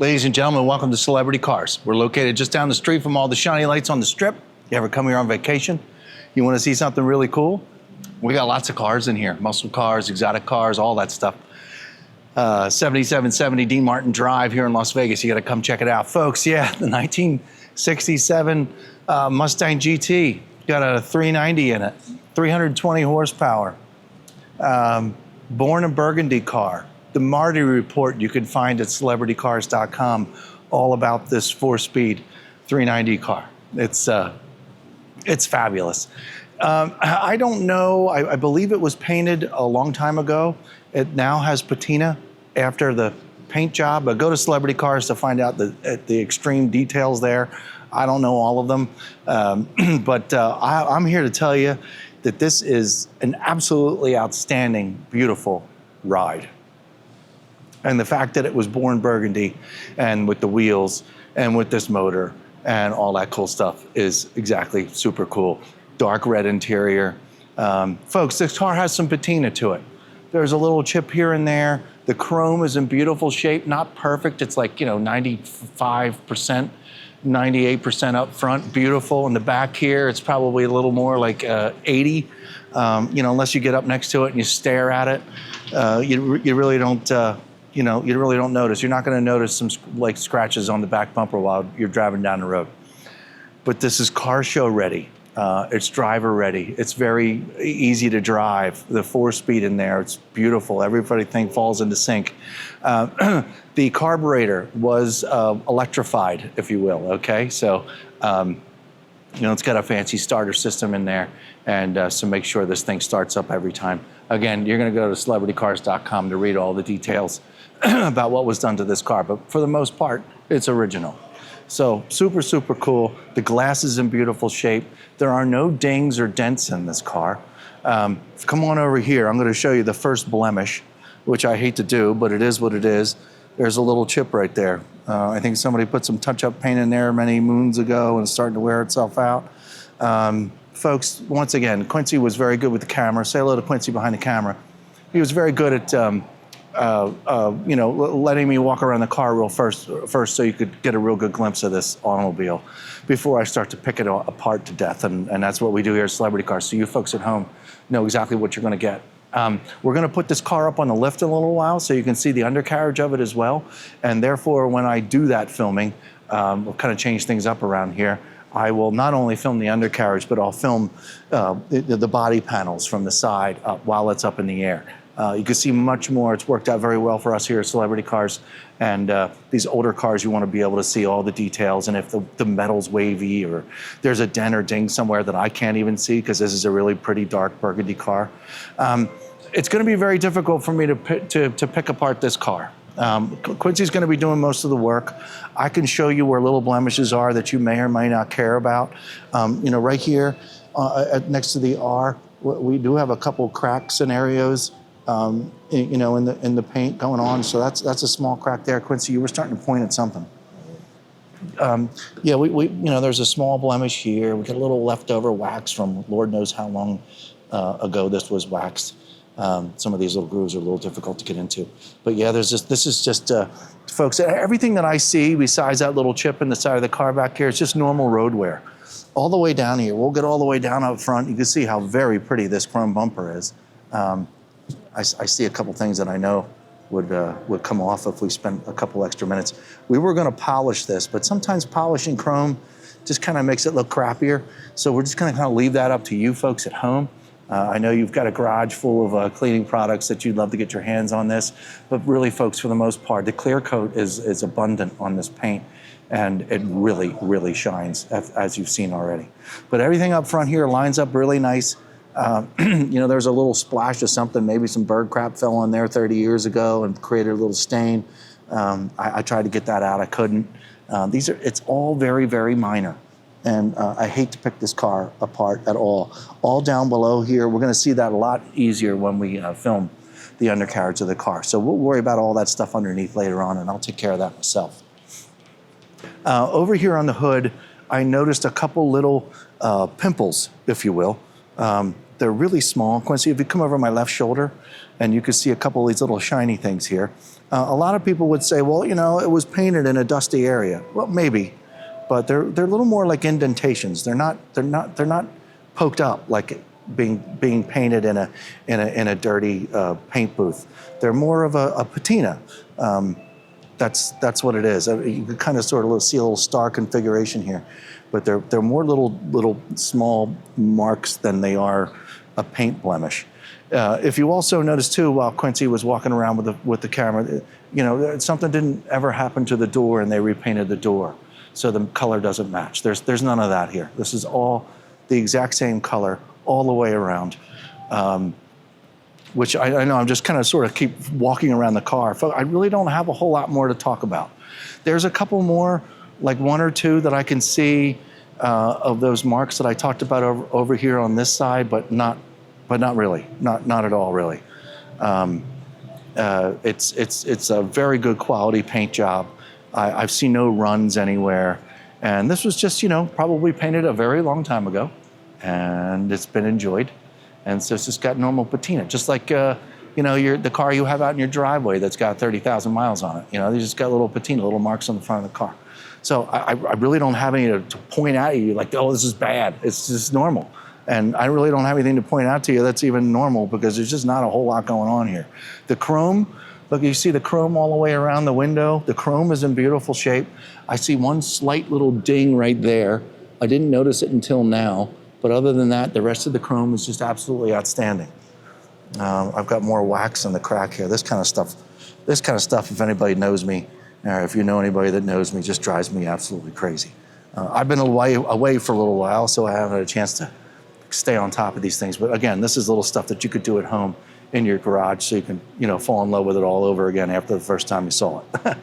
Ladies and gentlemen, welcome to Celebrity Cars. We're located just down the street from all the shiny lights on the strip. You ever come here on vacation? You want to see something really cool? We got lots of cars in here. Muscle cars, exotic cars, all that stuff. 7770 D. Martin Drive here in Las Vegas. You got to come check it out. Folks, yeah, the 1967 Mustang GT. Got a 390 in it, 320 horsepower. Born in Burgundy car. The Marty Report you can find at celebritycars.com, all about this 4-speed 390 car. It's fabulous. I don't know, I believe it was painted a long time ago. It now has patina after the paint job, but go to Celebrity Cars to find out the extreme details there. I don't know all of them, but I'm here to tell you that this is an absolutely outstanding, beautiful ride. And the fact that it was born Burgundy and with the wheels and with this motor and all that cool stuff is exactly super cool. Dark red interior. Folks, this car has some patina to it. There's a little chip here and there. The chrome is in beautiful shape, not perfect. It's like, 95%, 98% up front, beautiful. In the back here, it's probably a little more like 80. Unless you get up next to it and you stare at it, you really don't, you really don't notice. You're not gonna notice some like scratches on the back bumper while you're driving down the road. But this is car show ready. It's driver ready. It's very easy to drive. The 4-speed in there, it's beautiful. Everything falls into sync. The carburetor was electrified, if you will, okay? So, it's got a fancy starter system in there, and so make sure this thing starts up every time. Again, you're gonna go to celebritycars.com to read all the details about what was done to this car, but for the most part, it's original. So super, super cool. The glass is in beautiful shape. There are no dings or dents in this car. Come on over here. I'm gonna show you the first blemish, which I hate to do, but it is what it is. There's a little chip right there. I think somebody put some touch-up paint in there many moons ago and it's starting to wear itself out. Folks, once again, Quincy was very good with the camera. Say hello to Quincy behind the camera. He was very good at letting me walk around the car real first so you could get a real good glimpse of this automobile before I start to pick it apart to death. And that's what we do here at Celebrity Cars. So you folks at home know exactly what you're gonna get. We're gonna put this car up on the lift in a little while so you can see the undercarriage of it as well. And therefore, when I do that filming, we'll kind of change things up around here. I will not only film the undercarriage, but I'll film the body panels from the side up while it's up in the air. You can see much more. It's worked out very well for us here at Celebrity Cars. And these older cars, you want to be able to see all the details. And if the metal's wavy or there's a dent or ding somewhere that I can't even see because this is a really pretty dark burgundy car, it's going to be very difficult for me to pick apart this car. Quincy's going to be doing most of the work. I can show you where little blemishes are that you may or may not care about. Right here next to the R, we do have a couple crack scenarios. In the paint going on, so that's a small crack there. Quincy, you were starting to point at something. There's a small blemish here. We got a little leftover wax from Lord knows how long ago this was waxed. Some of these little grooves are a little difficult to get into, but yeah, this is just folks. Everything that I see besides that little chip in the side of the car back here, it's just normal road wear. All the way down here, we'll get all the way down up front. You can see how very pretty this chrome bumper is. I see a couple things that I know would come off if we spent a couple extra minutes. We were going to polish this, but sometimes polishing chrome just kind of makes it look crappier. So we're just going to kind of leave that up to you folks at home. I know you've got a garage full of cleaning products that you'd love to get your hands on this, but really, folks, for the most part, the clear coat is abundant on this paint, and it really, really shines, as you've seen already. But everything up front here lines up really nice. There's a little splash of something, maybe some bird crap fell on there 30 years ago and created a little stain. I tried to get that out, I couldn't. It's all very, very minor. And I hate to pick this car apart at all. All down below here, we're gonna see that a lot easier when we film the undercarriage of the car. So we'll worry about all that stuff underneath later on, and I'll take care of that myself. Over here on the hood, I noticed a couple little pimples, if you will. They're really small. Quincy, if you come over my left shoulder, and you can see a couple of these little shiny things here. A lot of people would say, well, you know, it was painted in a dusty area. Well, maybe, but they're a little more like indentations. They're not poked up like being painted in a dirty paint booth. They're more of a patina. That's what it is. You can kind of sort of see a little star configuration here, but they're more little small marks than they are a paint blemish. If you also notice too, while Quincy was walking around with the camera, you know, something didn't ever happen to the door, and they repainted the door, so the color doesn't match. There's none of that here. This is all the exact same color all the way around. Which I know I'm just kind of sort of keep walking around the car. I really don't have a whole lot more to talk about. There's a couple more, like one or two that I can see of those marks that I talked about over here on this side, but not really, not at all really. It's a very good quality paint job. I've seen no runs anywhere, and this was just, you know, probably painted a very long time ago, and it's been enjoyed. And so it's just got normal patina, just like you know, the car you have out in your driveway that's got 30,000 miles on it. You know, they just got little patina, little marks on the front of the car. So I really don't have any to point out at you like, oh, this is bad. It's just normal. And I really don't have anything to point out to you that's even normal, because there's just not a whole lot going on here. The chrome, look, you see the chrome all the way around the window. The chrome is in beautiful shape. I see one slight little ding right there. I didn't notice it until now. But other than that, the rest of the chrome is just absolutely outstanding. I've got more wax in the crack here. This kind of stuff, if anybody knows me, or if you know anybody that knows me, just drives me absolutely crazy. I've been away for a little while, so I haven't had a chance to stay on top of these things. But again, this is little stuff that you could do at home in your garage, so you can, you know, fall in love with it all over again after the first time you saw it.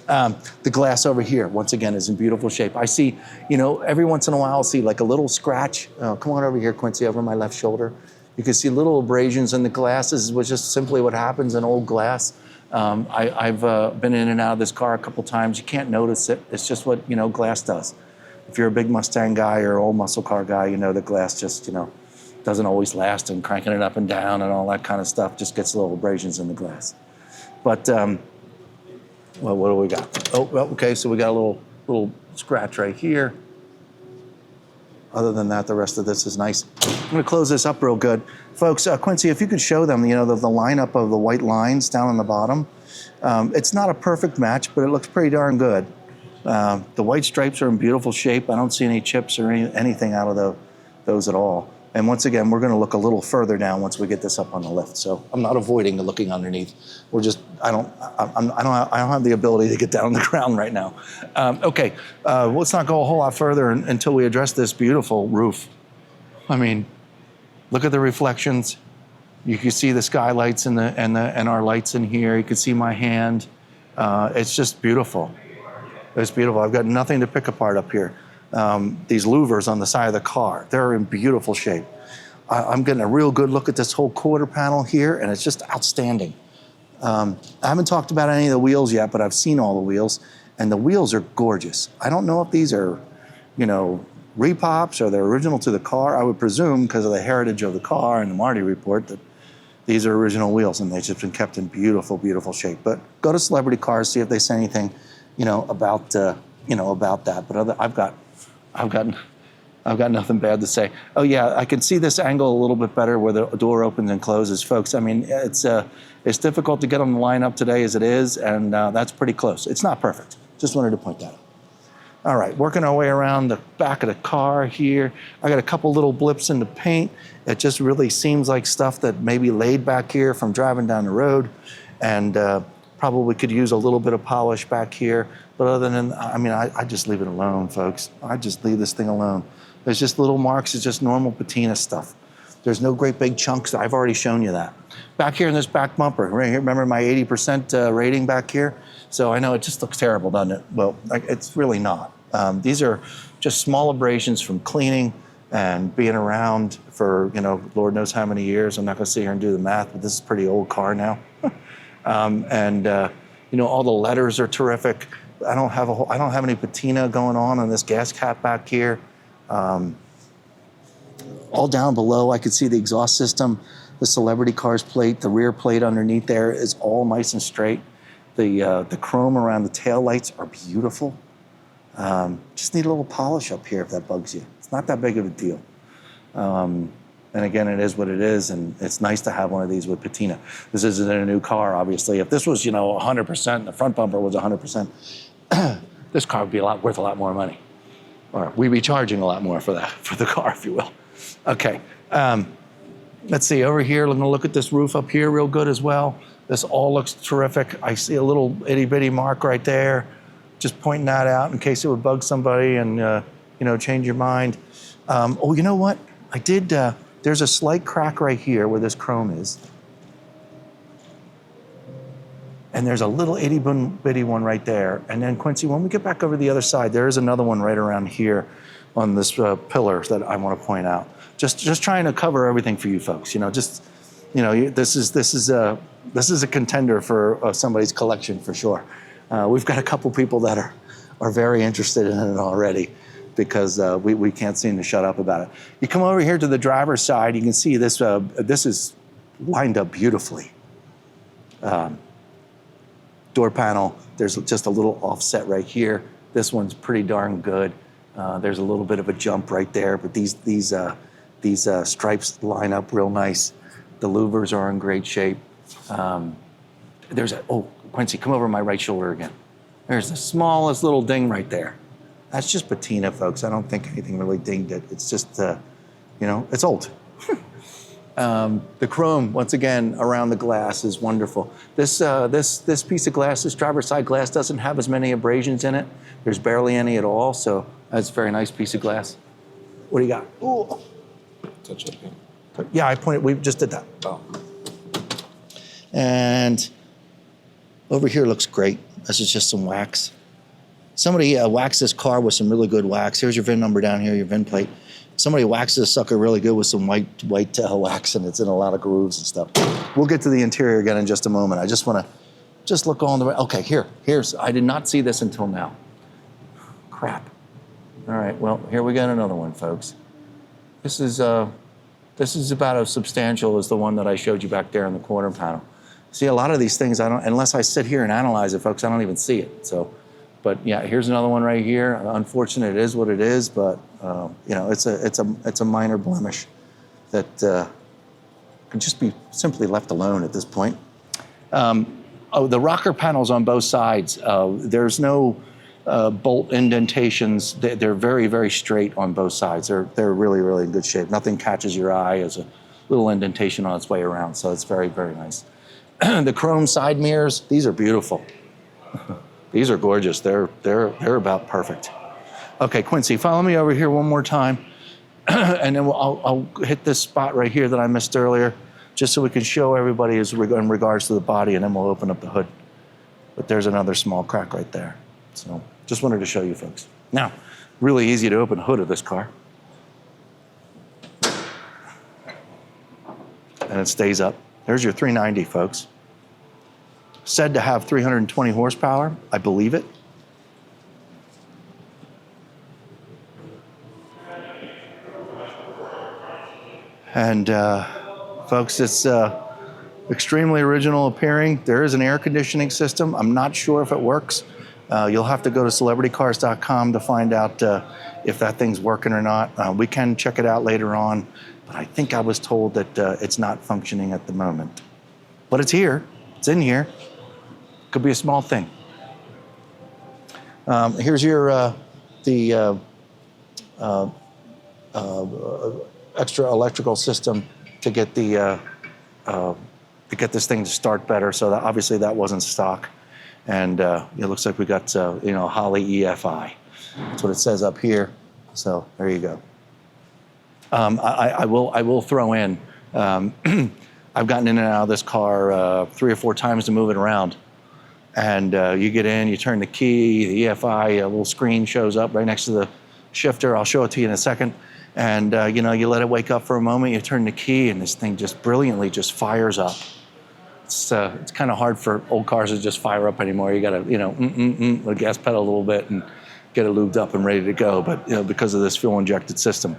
The glass over here, once again, is in beautiful shape. I see, you know, every once in a while, I'll see like a little scratch. Come on over here, Quincy, over my left shoulder. You can see little abrasions in the glass. This is just simply what happens in old glass. I've been in and out of this car a couple times. You can't notice it. It's just what, you know, glass does. If you're a big Mustang guy or old muscle car guy, you know that glass just, you know, doesn't always last, and cranking it up and down and all that kind of stuff just gets little abrasions in the glass. But, well, what do we got? Oh, well, okay, so we got a little scratch right here. Other than that, the rest of this is nice. I'm gonna close this up real good. Folks, Quincy, if you could show them, you know, the lineup of the white lines down on the bottom. It's not a perfect match, but it looks pretty darn good. The white stripes are in beautiful shape. I don't see any chips or anything out of those at all. And once again, we're gonna look a little further down once we get this up on the lift. So I'm not avoiding looking underneath. We're just, I don't have the ability to get down on the ground right now. Okay, let's not go a whole lot further until we address this beautiful roof. I mean, look at the reflections. You can see the skylights and our lights in here. You can see my hand. It's just beautiful. It's beautiful. I've got nothing to pick apart up here. These louvers on the side of the car, they're in beautiful shape. I'm getting a real good look at this whole quarter panel here, and it's just outstanding. I haven't talked about any of the wheels yet, but I've seen all the wheels, and the wheels are gorgeous. I don't know if these are, you know, repops or they're original to the car. I would presume, because of the heritage of the car and the Marty report, that these are original wheels, and they've just been kept in beautiful, beautiful shape. But go to Celebrity Cars, see if they say anything, you know, about that. But I've got nothing bad to say. Oh yeah, I can see this angle a little bit better where the door opens and closes, folks. I mean, it's difficult to get them to line up today as it is, and that's pretty close. It's not perfect. Just wanted to point that out. All right, working our way around the back of the car here. I got a couple little blips in the paint. It just really seems like stuff that maybe laid back here from driving down the road, and probably could use a little bit of polish back here. But other than, I mean, I just leave it alone, folks. I just leave this thing alone. There's just little marks. It's just normal patina stuff. There's no great big chunks. I've already shown you that. Back here in this back bumper, right here, remember my 80% rating back here? So I know it just looks terrible, doesn't it? Well, it's really not. These are just small abrasions from cleaning and being around for, you know, Lord knows how many years. I'm not gonna sit here and do the math, but this is a pretty old car now. You know, all the letters are terrific. I don't have any patina going on this gas cap back here. all down below, I could see the exhaust system, the Celebrity Cars plate, the rear plate underneath there is all nice and straight. The chrome around the tail lights are beautiful. Just need a little polish up here if that bugs you. It's not that big of a deal. And again, it is what it is, and it's nice to have one of these with patina. This isn't a new car, obviously. If this was, 100%, and the front bumper was 100%, this car would be worth a lot more money. Or we'd be charging a lot more for the car, if you will. Okay, let's see, over here, I'm gonna look at this roof up here real good as well. This all looks terrific. I see a little itty bitty mark right there, just pointing that out in case it would bug somebody and, change your mind. Oh, you know what? I did, there's a slight crack right here where this chrome is. And there's a little itty bitty one right there. And then Quincy, when we get back over the other side, there is another one right around here on this pillar that I want to point out. Just trying to cover everything for you folks. This is a contender for somebody's collection for sure. We've got a couple people that are very interested in it already, because we can't seem to shut up about it. You come over here to the driver's side, you can see this is lined up beautifully. Door panel, there's just a little offset right here. This one's pretty darn good. There's a little bit of a jump right there, but these stripes line up real nice. The louvers are in great shape. Quincy, come over my right shoulder again. There's the smallest little ding right there. That's just patina, folks. I don't think anything really dinged it. It's just, it's old. The chrome, once again, around the glass is wonderful. This piece of glass, this driver's side glass, doesn't have as many abrasions in it. There's barely any at all, so that's a very nice piece of glass. What do you got? Ooh. Touch it again. Yeah, we just did that. Oh. And over here looks great. This is just some wax. Somebody waxed this car with some really good wax. Here's your VIN number down here, your VIN plate. Somebody waxed this sucker really good with some white wax, and it's in a lot of grooves and stuff. We'll get to the interior again in just a moment. I just want to look on the way. Okay, here's, I did not see this until now. Crap. All right, well, here we got another one, folks. This is about as substantial as the one that I showed you back there in the corner panel. See, a lot of these things, unless I sit here and analyze it, folks, I don't even see it. So, but yeah, here's another one right here. Unfortunate, it is what it is, but it's a minor blemish that can just be simply left alone at this point. The rocker panels on both sides, there's no bolt indentations. They're very, very straight on both sides. They're really, really in good shape. Nothing catches your eye as a little indentation on its way around, so it's very, very nice. The chrome side mirrors, these are beautiful. These are gorgeous. They're about perfect. Okay, Quincy, follow me over here one more time, and then I'll hit this spot right here that I missed earlier, just so we can show everybody in regards to the body, and then we'll open up the hood. But there's another small crack right there. So just wanted to show you folks. Now, really easy to open the hood of this car. And it stays up. There's your 390, folks. Said to have 320 horsepower. I believe it. And folks, it's extremely original appearing. There is an air conditioning system. I'm not sure if it works. You'll have to go to celebritycars.com to find out if that thing's working or not. We can check it out later on, but I think I was told that it's not functioning at the moment. But it's here, it's in here. Could be a small thing. Here's your extra electrical system to get this thing to start better. So that, obviously that wasn't stock. And it looks like we got, Holley EFI. That's what it says up here. So there you go. I will throw in, I've gotten in and out of this car 3 or 4 times to move it around. And you get in, you turn the key, the EFI, a little screen shows up right next to the shifter. I'll show it to you in a second. And you let it wake up for a moment, you turn the key, and this thing just brilliantly just fires up. It's kind of hard for old cars to just fire up anymore. You got to, the gas pedal a little bit and get it lubed up and ready to go. But because of this fuel injected system,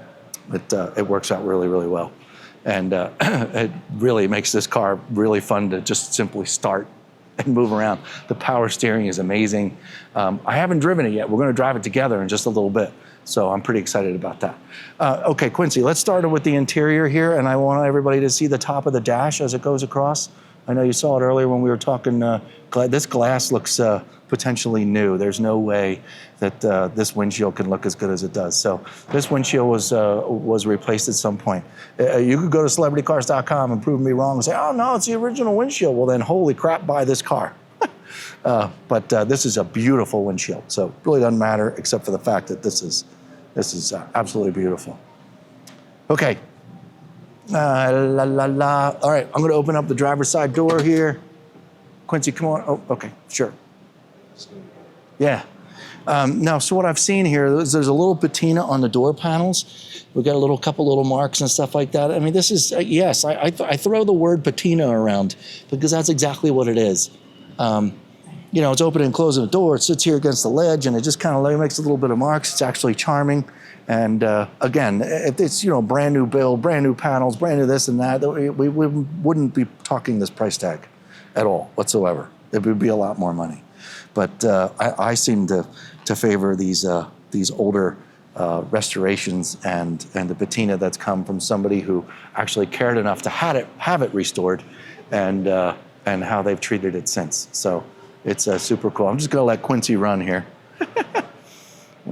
It works out really, really well. And it really makes this car really fun to just simply start and move around. The power steering is amazing. I haven't driven it yet. We're going to drive it together in just a little bit. So I'm pretty excited about that. Okay, Quincy, let's start with the interior here. And I want everybody to see the top of the dash as it goes across. I know you saw it earlier when we were talking. This glass looks potentially new. There's no way that this windshield can look as good as it does. So this windshield was replaced at some point. You could go to celebritycars.com and prove me wrong and say, oh no, it's the original windshield. Well then, holy crap, buy this car. But this is a beautiful windshield. So it really doesn't matter except for the fact that this is absolutely beautiful. Okay. La la la. All right, I'm going to open up the driver's side door here. Quincy, come on. Oh, okay, sure. Yeah. Now, so what I've seen here is there's a little patina on the door panels. We've got a couple little marks and stuff like that. I mean, this is, yes, I throw the word patina around because that's exactly what it is. You know, it's opening and closing the door. It sits here against the ledge and it just kind of makes a little bit of marks. It's actually charming. And again, if it's, you know, brand new build, brand new panels, brand new this and that, we wouldn't be talking this price tag at all whatsoever. It would be a lot more money. But I seem to favor these older restorations and the patina that's come from somebody who actually cared enough to have it restored and how they've treated it since. So it's super cool. I'm just going to let Quincy run here.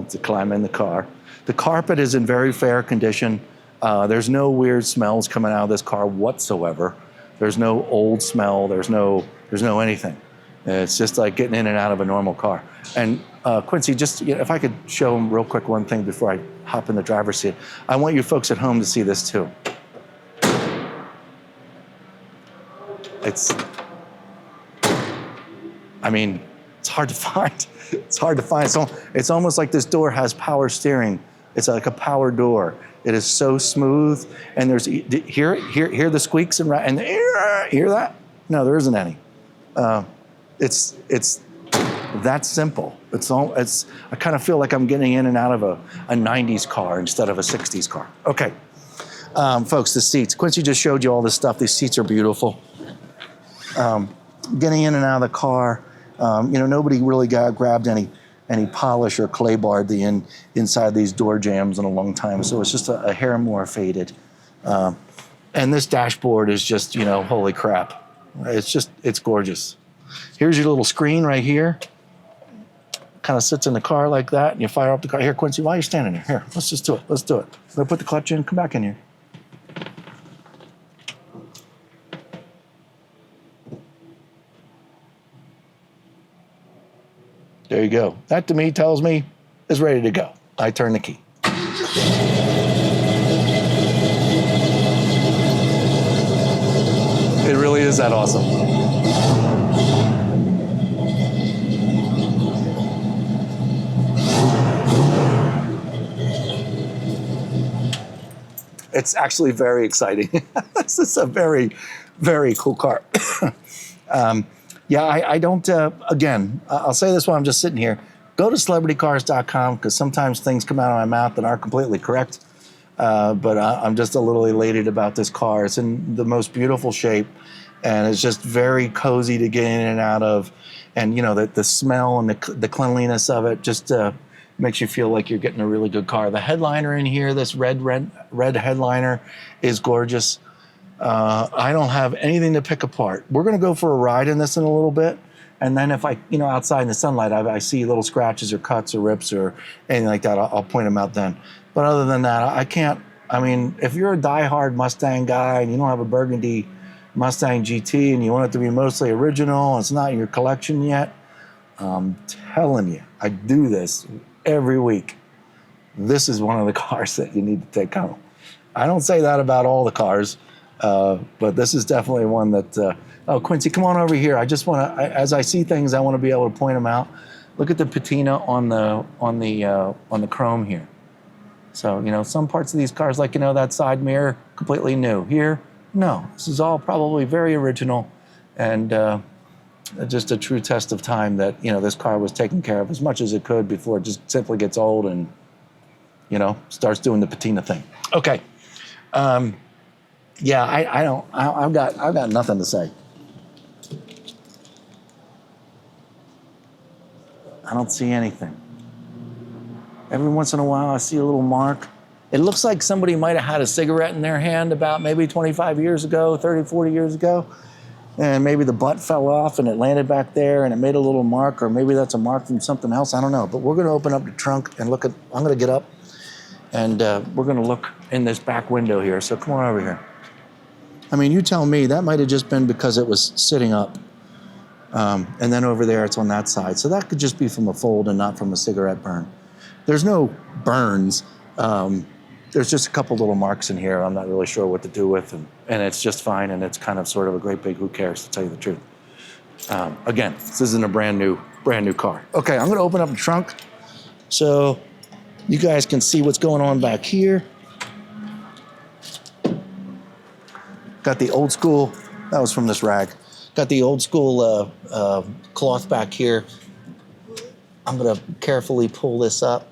To climb in the car. The carpet is in very fair condition. There's no weird smells coming out of this car whatsoever. There's no old smell. There's no anything. It's just like getting in and out of a normal car. And Quincy, just if I could show them real quick one thing before I hop in the driver's seat. I want you folks at home to see this too. I mean, it's hard to find. It's hard to find. So it's almost like this door has power steering. It's like a power door. It is so smooth. And there's hear the squeaks and hear that? No, there isn't any. It's that simple. I kind of feel like I'm getting in and out of a 90s car instead of a 60s car. Okay, folks, the seats. Quincy just showed you all this stuff. These seats are beautiful. Getting in and out of the car. You know, nobody really grabbed any polish or clay barred the inside these door jambs in a long time, so it's just a hair more faded. And this dashboard is just, you know, holy crap. It's gorgeous. Here's your little screen right here. Kind of sits in the car like that, and you fire up the car. Here, Quincy, why are you standing there? Here, let's just do it. Let's do it. I'm gonna put the clutch in, come back in here. There you go. That to me tells me it's ready to go. I turn the key. It really is that awesome. It's actually very exciting. This is a very, very cool car. Yeah, I don't, again, I'll say this while I'm just sitting here. Go to celebritycars.com because sometimes things come out of my mouth that aren't completely correct. But I'm just a little elated about this car. It's in the most beautiful shape and it's just very cozy to get in and out of. And, you know, the smell and the cleanliness of it just makes you feel like you're getting a really good car. The headliner in here, this red headliner is gorgeous. I don't have anything to pick apart. We're going to go for a ride in this in a little bit. And then if I, you know, outside in the sunlight, I see little scratches or cuts or rips or anything like that, I'll point them out then. But other than that, I can't, I mean, if you're a diehard Mustang guy and you don't have a burgundy Mustang GT and you want it to be mostly original and it's not in your collection yet, I'm telling you, I do this every week. This is one of the cars that you need to take home. I don't say that about all the cars. But this is definitely one that, oh, Quincy, come on over here. I just want to, as I see things, I want to be able to point them out. Look at the patina on the chrome here. So, you know, some parts of these cars, like, you know, that side mirror, completely new. Here, no, this is all probably very original and just a true test of time that, you know, this car was taken care of as much as it could before it just simply gets old and, you know, starts doing the patina thing. Okay. Yeah, I've got nothing to say. I don't see anything. Every once in a while, I see a little mark. It looks like somebody might have had a cigarette in their hand about maybe 25 years ago, 30, 40 years ago. And maybe the butt fell off and it landed back there and it made a little mark, or maybe that's a mark from something else. I don't know. But we're going to open up the trunk and look at, I'm going to get up and we're going to look in this back window here. So come on over here. I mean, you tell me, that might have just been because it was sitting up. And then over there, it's on that side. So that could just be from a fold and not from a cigarette burn. There's no burns. There's just a couple little marks in here I'm not really sure what to do with, and it's just fine, and it's kind of sort of a great big who cares, to tell you the truth. Again, this isn't a brand new car. Okay, I'm gonna open up the trunk so you guys can see what's going on back here. Got the old school, that was from this rag. Got the old school cloth back here. I'm gonna carefully pull this up,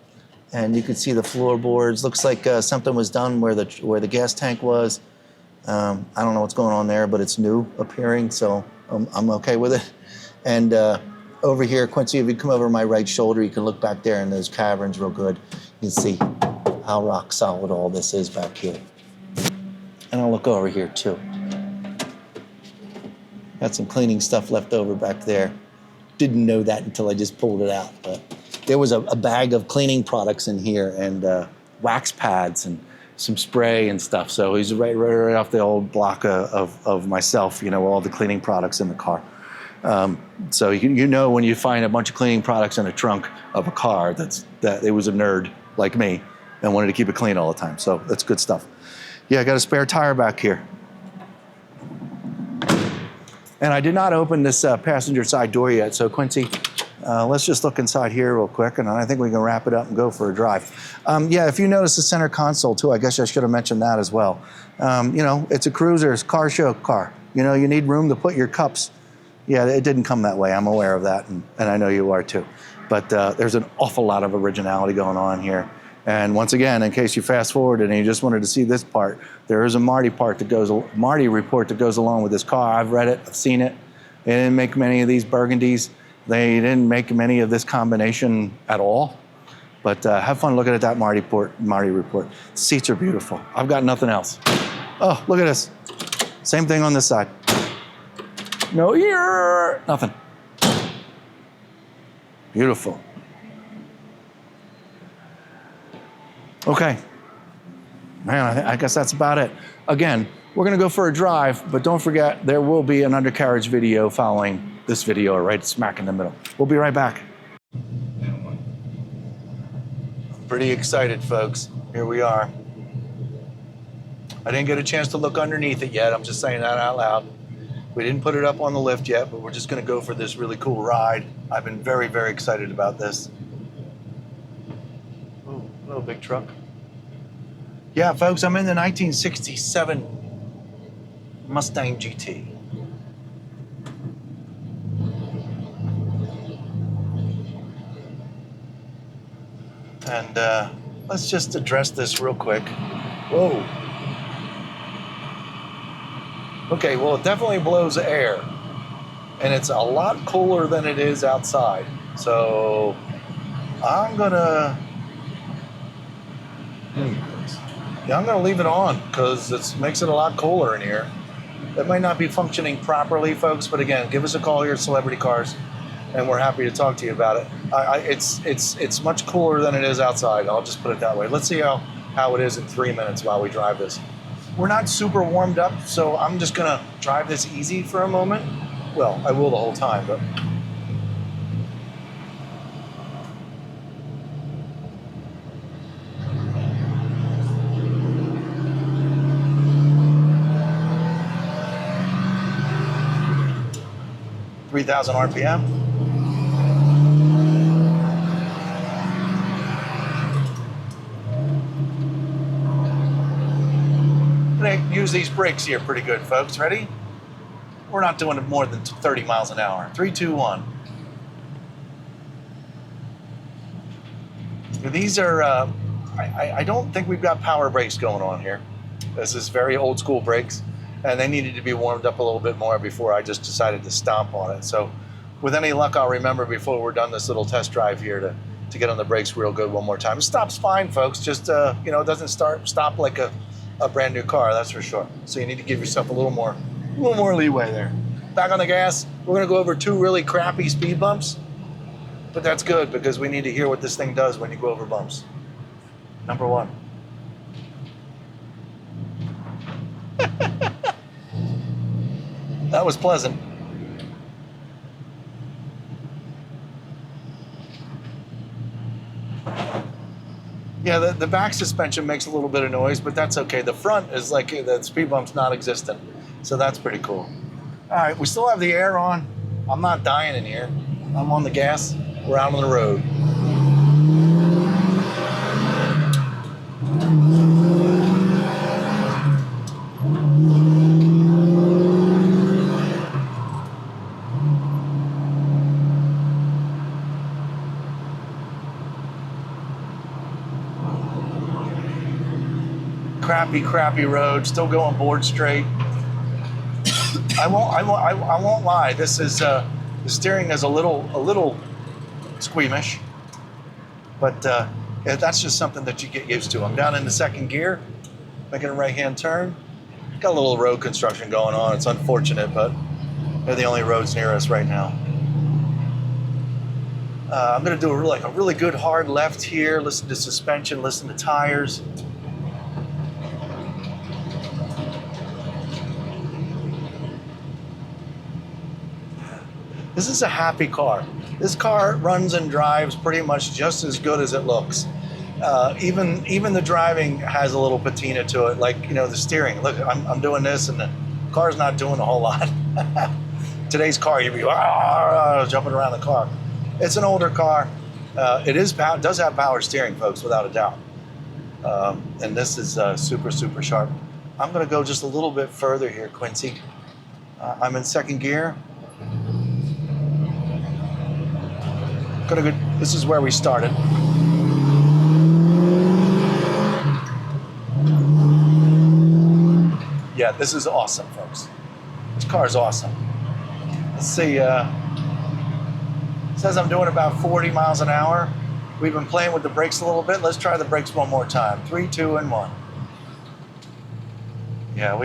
and you can see the floorboards. Looks like something was done where the gas tank was. I don't know what's going on there, but it's new appearing, so I'm okay with it. And over here, Quincy, if you come over my right shoulder, you can look back there in those caverns real good. You can see how rock solid all this is back here. And I'll look over here too. Got some cleaning stuff left over back there. Didn't know that until I just pulled it out, but there was a bag of cleaning products in here, and wax pads and some spray and stuff. So he's right off the old block of myself, you know, all the cleaning products in the car. So you know when you find a bunch of cleaning products in a trunk of a car that it was a nerd like me and wanted to keep it clean all the time. So that's good stuff. Yeah, I got a spare tire back here. And I did not open this passenger side door yet, so Quincy, let's just look inside here real quick, and I think we can wrap it up and go for a drive. Yeah, if you notice the center console too, I guess I should have mentioned that as well. You know, it's a cruiser, it's a car show car. You know, you need room to put your cups. Yeah, it didn't come that way. I'm aware of that, and I know you are too. But there's an awful lot of originality going on here. And once again, in case you fast forwarded and you just wanted to see this part, there is a Marty report that goes along with this car. I've read it, I've seen it. They didn't make many of these burgundies. They didn't make many of this combination at all. But have fun looking at that Marty report. The seats are beautiful. I've got nothing else. Oh, look at this. Same thing on this side. No ear, nothing. Beautiful. Okay, man, I guess that's about it. Again, we're gonna go for a drive, but don't forget, there will be an undercarriage video following this video right smack in the middle. We'll be right back. Pretty excited, folks. Here we are. I didn't get a chance to look underneath it yet. I'm just saying that out loud. We didn't put it up on the lift yet, but we're just gonna go for this really cool ride. I've been very, very excited about this. Little big truck. Yeah, folks, I'm in the 1967 Mustang GT. And let's just address this real quick. Whoa. Okay, well, it definitely blows air. And it's a lot cooler than it is outside. So I'm gonna leave it on because it makes it a lot cooler in here. It might not be functioning properly, folks, but again, give us a call here at Celebrity Cars, and we're happy to talk to you about it. It's much cooler than it is outside. I'll just put it that way. Let's see how it is in 3 minutes while we drive this. We're not super warmed up, so I'm just gonna drive this easy for a moment. Well, I will the whole time, but. .3,000 RPM. I'm gonna use these brakes here pretty good, folks. Ready? We're not doing it more than 30 miles an hour. 3, 2, 1. These are I don't think we've got power brakes going on here. This is very old school brakes, and they needed to be warmed up a little bit more before I just decided to stomp on it. So with any luck, I'll remember before we're done this little test drive here to get on the brakes real good one more time. It stops fine, folks. Just, it doesn't stop like a brand new car, that's for sure. So you need to give yourself a little more leeway there. Back on the gas, we're gonna go over 2 really crappy speed bumps, but that's good because we need to hear what this thing does when you go over bumps. Number 1. That was pleasant. Yeah, the back suspension makes a little bit of noise, but that's okay. The front is like the speed bump's non-existent, so that's pretty cool. All right, we still have the air on. I'm not dying in here. I'm on the gas. We're out on the road. Crappy road, still going board straight. I won't lie. This is the steering is a little squeamish, but yeah, that's just something that you get used to. I'm down in the 2nd gear, making a right-hand turn. Got a little road construction going on. It's unfortunate, but they're the only roads near us right now. I'm gonna do a really good hard left here. Listen to suspension. Listen to tires. This is a happy car. This car runs and drives pretty much just as good as it looks. Even the driving has a little patina to it, like, the steering. Look, I'm doing this and the car's not doing a whole lot. Today's car, you'd be jumping around the car. It's an older car. It does have power steering, folks, without a doubt. And this is super sharp. I'm gonna go just a little bit further here, Quincy. I'm in 2nd gear. This is where we started. Yeah, this is awesome, folks. This car is awesome. Let's see. It says I'm doing about 40 miles an hour. We've been playing with the brakes a little bit. Let's try the brakes one more time. 3, 2, and 1. Yeah,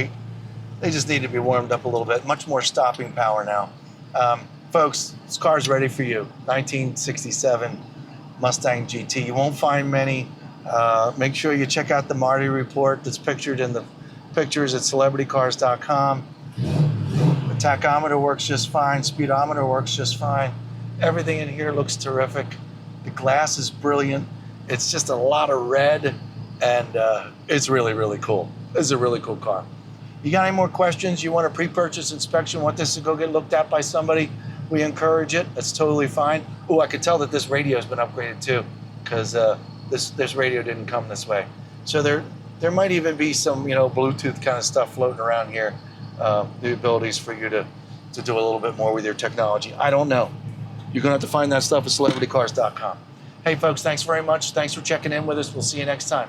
they just need to be warmed up a little bit. Much more stopping power now. Folks, this car's ready for you. 1967 Mustang GT. You won't find many. Make sure you check out the Marty report that's pictured in the pictures at celebritycars.com. The tachometer works just fine. Speedometer works just fine. Everything in here looks terrific. The glass is brilliant. It's just a lot of red, and it's really cool. This is a really cool car. You got any more questions? You want a pre-purchase inspection? Want this to go get looked at by somebody? We encourage it. That's totally fine. Oh, I could tell that this radio's been upgraded too, because this radio didn't come this way. So there might even be some Bluetooth kind of stuff floating around here. The abilities for you to do a little bit more with your technology. I don't know. You're gonna have to find that stuff at celebritycars.com. Hey folks, thanks very much. Thanks for checking in with us. We'll see you next time.